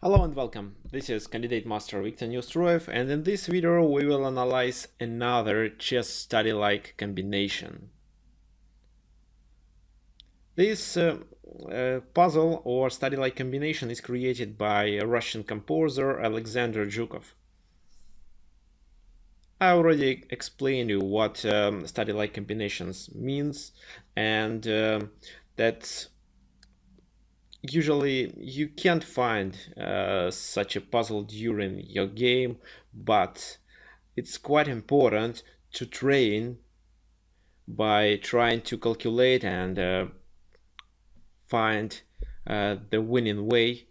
Hello and welcome. This is Candidate Master Viktor Neustroyev, and in this video we will analyze another chess study-like combination. This puzzle or study-like combination is created by a Russian composer Aleksandr Zhukov. I already explained you what study-like combinations means, and that usually you can't find such a puzzle during your game, but it's quite important to train by trying to calculate and find the winning way.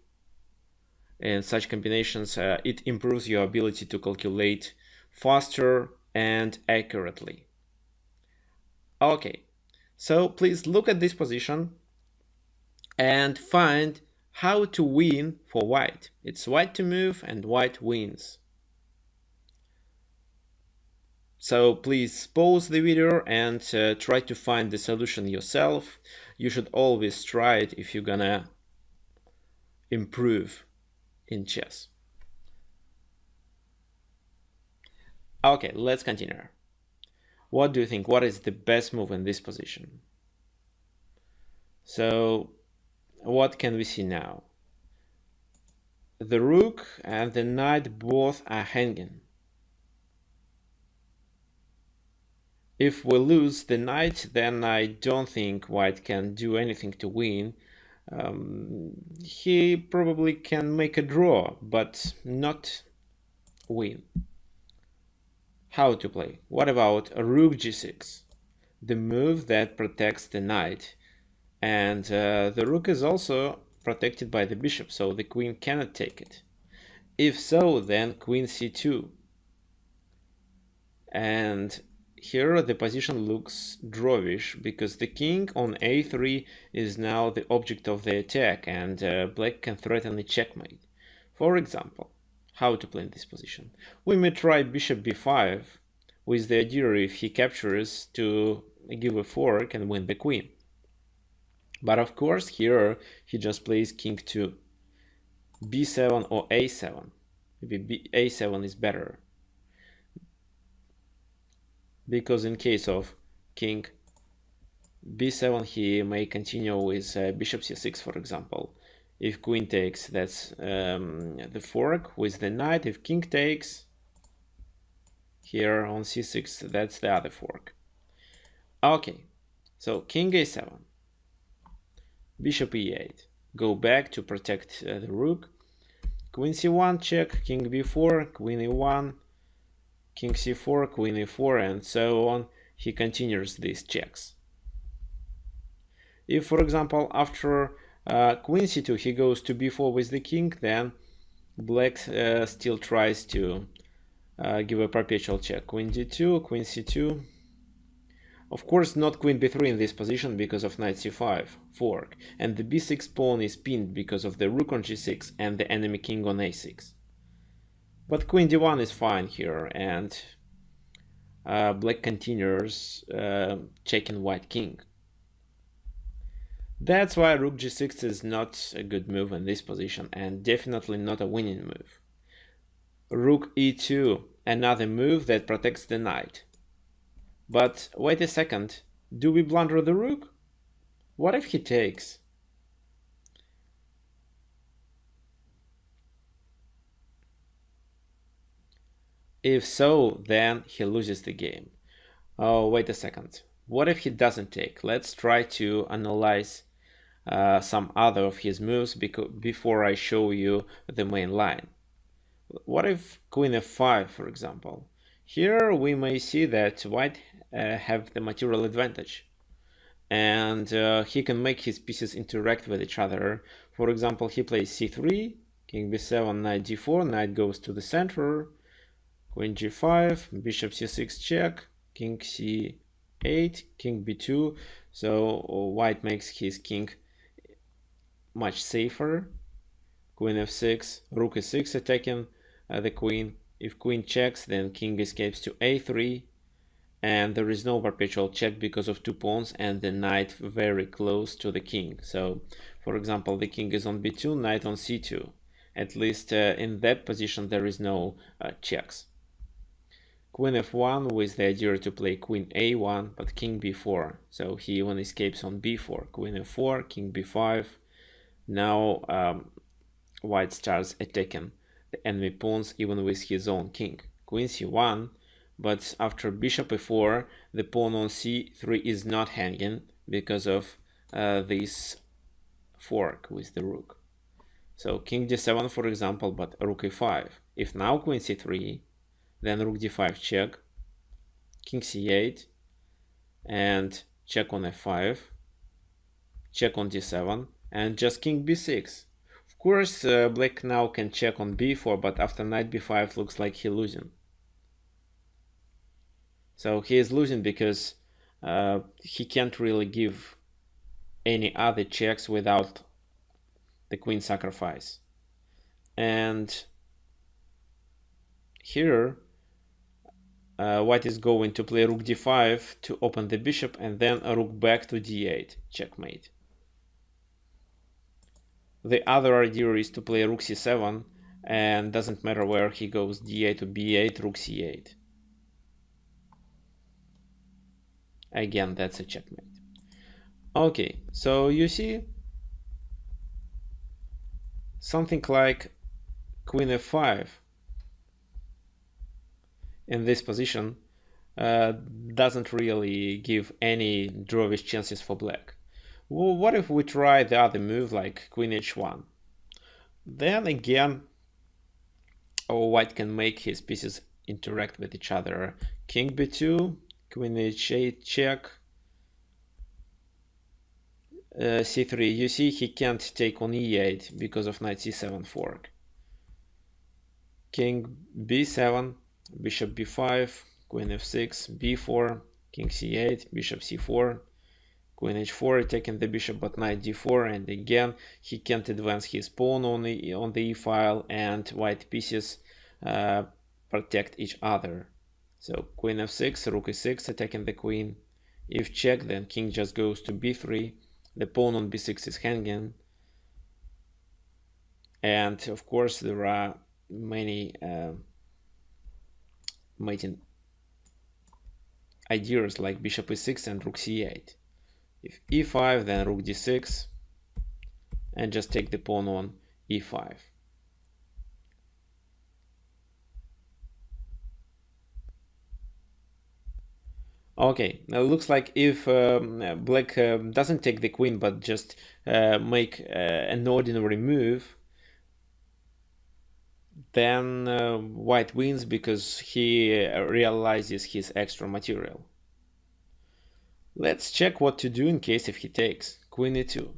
In such combinations, it improves your ability to calculate faster and accurately. Okay, so please look at this position and find how to win for white. It's white to move and white wins. So please pause the video and try to find the solution yourself. You should always try it if you're gonna improve in chess. Okay, let's continue. What do you think? What is the best move in this position? So what can we see now? The rook and the knight both are hanging. If we lose the knight, then I don't think white can do anything to win. He probably can make a draw, but not win. How to play? What about rook g6? The move that protects the knight. And the rook is also protected by the bishop, so the queen cannot take it. If so, then queen c2. And here the position looks drawish because the king on a3 is now the object of the attack, and black can threaten a checkmate. For example, how to play in this position? We may try bishop b5 with the idea if he captures to give a fork and win the queen. But of course here he just plays king to b7 or a7. Maybe a7 is better, because in case of king b7 he may continue with bishop c6, for example. If queen takes, that's the fork with the knight. If king takes here on c6, that's the other fork. Okay, so king a7, bishop e8, go back to protect the rook, queen c1 check, king b4, queen e1, king c4, queen e4, and so on. He continues these checks. If, for example, after queen c2 he goes to b4 with the king, then black still tries to give a perpetual check. Queen d2, queen c2. Of course, not queen b3 in this position because of knight c5 fork, and the b6 pawn is pinned because of the rook on g6 and the enemy king on a6. But queen d1 is fine here, and black continues checking white king. That's why rook g6 is not a good move in this position, and definitely not a winning move. Rook e2, another move that protects the knight. But wait a second, do we blunder the rook? What if he takes? If so, then he loses the game. Oh, wait a second. What if he doesn't take? Let's try to analyze some other of his moves before I show you the main line. What if queen f5, for example? Here we may see that white have the material advantage, and he can make his pieces interact with each other. For example, he plays c3, king b7, knight d4, knight goes to the center, queen g5, bishop c6 check, king c8, king b2. So white makes his king much safer. Queen f6, rook e6 attacking the queen. If queen checks, then king escapes to a3, and there is no perpetual check because of two pawns and the knight very close to the king. So, for example, the king is on b2, knight on c2. At least in that position there is no checks. Queen f1 with the idea to play queen a1, but king b4. So he even escapes on b4. Queen f4, king b5. Now white starts attacking the enemy pawns even with his own king. Queen c1, but after bishop e4, the pawn on c3 is not hanging because of this fork with the rook. So king d7, for example, but rook e5. If now queen c3, then rook d5 check, king c8, and check on f5, check on d7, and just king b6. Of course, black now can check on b4, but after knight b5 looks like he's losing. So he is losing because he can't really give any other checks without the queen sacrifice. And here white is going to play rook d5 to open the bishop, and then a rook back to d8, checkmate. The other idea is to play rook c7, and doesn't matter where he goes, d8 to b8, rook c8. Again, that's a checkmate. Okay, so you see something like queen f5 in this position doesn't really give any drawish chances for black. Well, what if we try the other move like queen h1? Then again, white can make his pieces interact with each other. King b2, queen h8 check, c3. You see he can't take on e8 because of knight c7 fork. King b7, bishop b5, queen f6, b4, king c8, bishop c4, queen h4, taking the bishop, but knight d4, and again he can't advance his pawn on the e file, and white pieces protect each other. So queen f6, rook e6, attacking the queen. If check, then king just goes to b3. The pawn on b6 is hanging, and of course there are many mating ideas like bishop e6 and rook c8. If e5, then rook d6, and just take the pawn on e5. Okay, now it looks like if black doesn't take the queen but just make an ordinary move, then white wins because he realizes his extra material. Let's check what to do in case if he takes queen e2.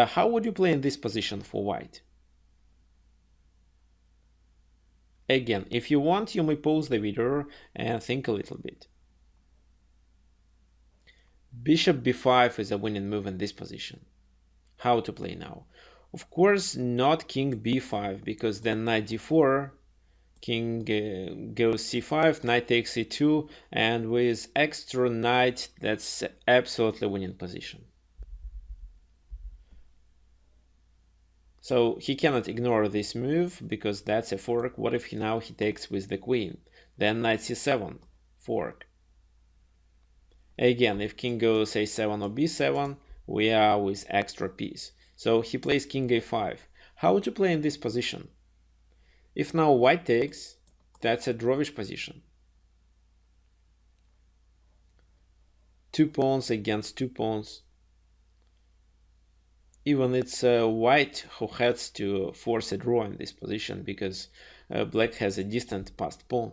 How would you play in this position for white? Again, if you want, you may pause the video and think a little bit. Bishop b5 is a winning move in this position. How to play now? Of course, not king b5, because then knight d4, king goes c5, knight takes e2, and with extra knight, that's absolutely winning position. So he cannot ignore this move because that's a fork. What if he takes with the queen? Then knight c7, fork. Again, if king goes a7 or b7, we are with extra piece. So he plays king a5. How to play in this position? If now white takes, that's a drawish position. Two pawns against two pawns. Even it's white who has to force a draw in this position because black has a distant passed pawn.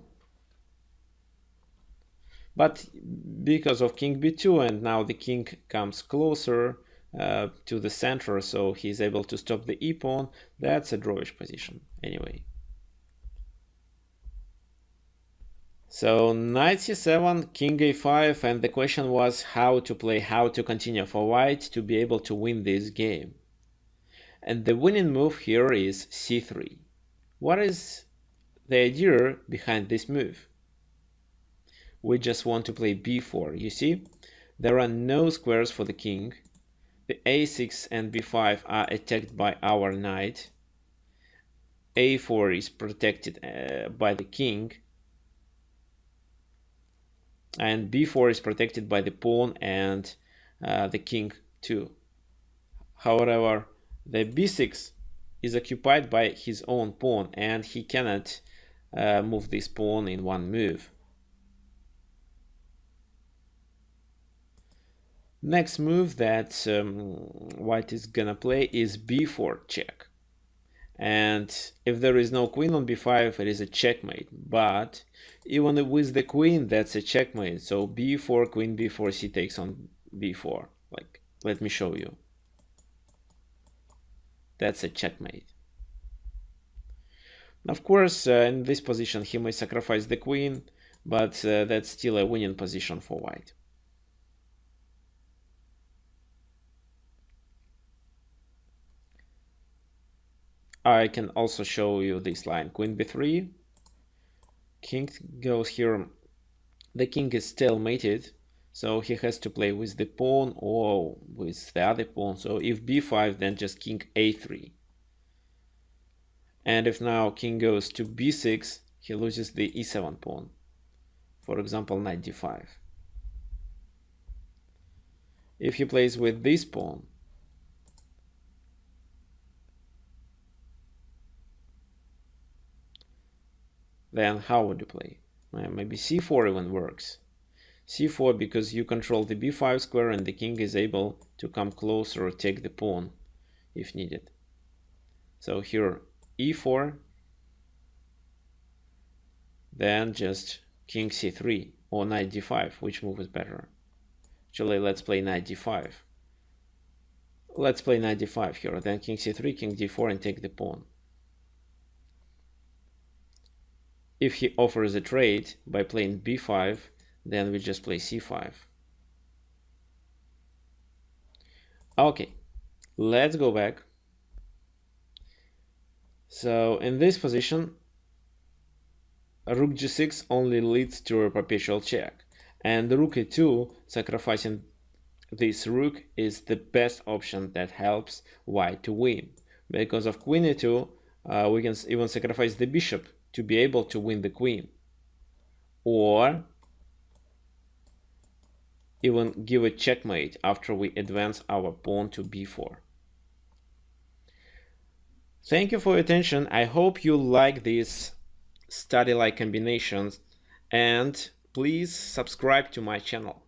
But because of king b2 and now the king comes closer to the center, so he's able to stop the e-pawn, that's a drawish position anyway. So knight c7, king a5, and the question was how to play, how to continue for white to be able to win this game. And the winning move here is c3. What is the idea behind this move? We just want to play b4. You see, there are no squares for the king. The a6 and b5 are attacked by our knight. a4 is protected by the king, and b4 is protected by the pawn and the king too. However, the b6 is occupied by his own pawn, and he cannot move this pawn in one move. Next move that white is gonna play is b4 check. And if there is no queen on b5, it is a checkmate. But even with the queen, that's a checkmate. So b4, queen b4, c takes on b4. Like, let me show you. That's a checkmate. Of course, in this position, he may sacrifice the queen, but that's still a winning position for white. I can also show you this line. Queen b3, king goes here. The king is stalemated, so he has to play with the pawn or with the other pawn. So if b5, then just king a3. And if now king goes to b6, he loses the e7 pawn. For example, knight d5. If he plays with this pawn, then how would you play? Maybe c4 even works. c4 because you control the b5 square and the king is able to come closer or take the pawn if needed. So here e4, then just king c3 or knight d5. Which move is better? Actually, let's play knight d5. Let's play knight d5 here, then king c3, king d4 and take the pawn. If he offers a trade by playing b5, then we just play c5. Okay, let's go back. So in this position, rook g6 only leads to a perpetual check, and rook e2, sacrificing this rook, is the best option that helps white to win. Because of queen e2, we can even sacrifice the bishop to be able to win the queen, or even give a checkmate after we advance our pawn to b4. Thank you for your attention. I hope you like these study-like combinations, and please subscribe to my channel.